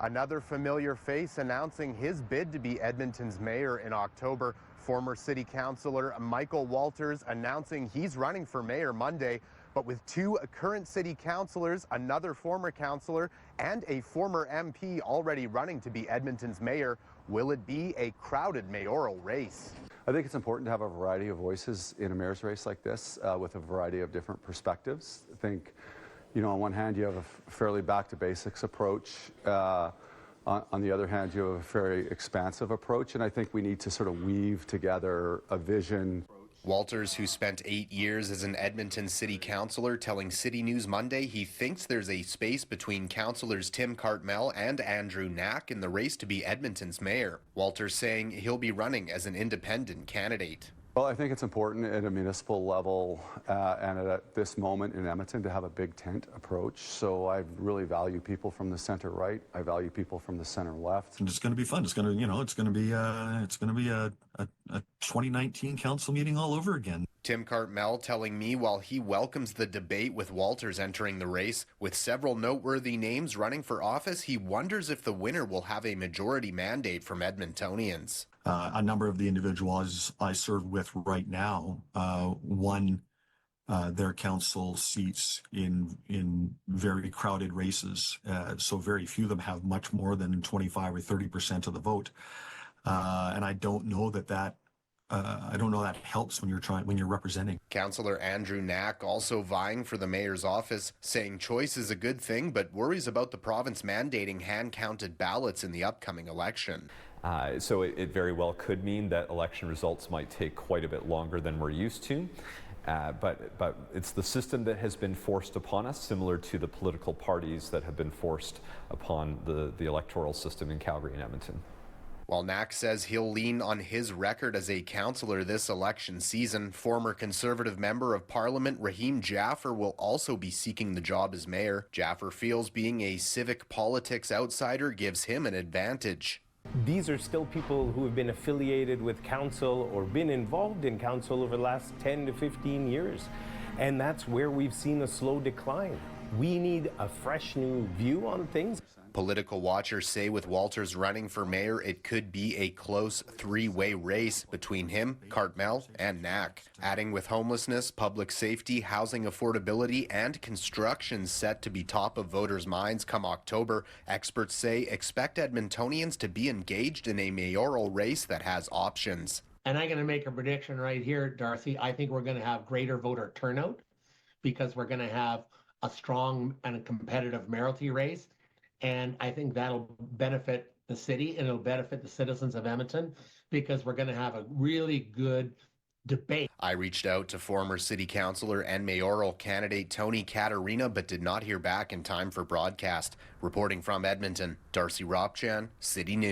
Another familiar face announcing his bid to be Edmonton's mayor in October. Former city councillor Michael Walters announcing he's running for mayor Monday. But with two current city councillors, another former councillor, and a former MP already running to be Edmonton's mayor, will it be a crowded mayoral race? I think it's important to have a variety of voices in a mayor's race like this with a variety of different perspectives. I think, you know, on one hand, you have a fairly back-to-basics approach. On the other hand, you have a very expansive approach, and I think we need to sort of weave together a vision. Walters, who spent 8 years as an Edmonton city councillor, telling City News Monday he thinks there's a space between councillors Tim Cartmel and Andrew Knack in the race to be Edmonton's mayor. Walters saying he'll be running as an independent candidate. Well, I think it's important at a municipal level and at this moment in Edmonton to have a big tent approach. So I really value people from the center right. I value people from the center left. And it's going to be fun. It's going to, you know, it's going to be a 2019 council meeting all over again. Tim Cartmel telling me while he welcomes the debate with Walters entering the race, with several noteworthy names running for office, he wonders if the winner will have a majority mandate from Edmontonians. A number of the individuals I serve with right now won their council seats in very crowded races. So very few of them have much more than 25 or 30% of the vote. And I don't know that helps when you're representing. Councillor Andrew Knack also vying for the mayor's office, saying choice is a good thing, but worries about the province mandating hand-counted ballots in the upcoming election. So it very well could mean that election results might take quite a bit longer than we're used to. But it's the system that has been forced upon us, similar to the political parties that have been forced upon the electoral system in Calgary and Edmonton. While Knack says he'll lean on his record as a councillor this election season, former Conservative Member of Parliament Rahim Jaffer will also be seeking the job as mayor. Jaffer feels being a civic politics outsider gives him an advantage. These are still people who have been affiliated with council or been involved in council over the last 10 to 15 years. And that's where we've seen a slow decline. We need a fresh new view on things. Political watchers say with Walters running for mayor, it could be a close three-way race between him, Cartmel, and Knack. Adding with homelessness, public safety, housing affordability, and construction set to be top of voters' minds come October, experts say expect Edmontonians to be engaged in a mayoral race that has options. And I'm going to make a prediction right here, Darcy. I think we're going to have greater voter turnout because we're going to have a strong and a competitive mayoralty race. And I think that'll benefit the city and it'll benefit the citizens of Edmonton because we're going to have a really good debate. I reached out to former city councillor and mayoral candidate Tony Katerina, but did not hear back in time for broadcast. Reporting from Edmonton, Darcy Ropchan, City News.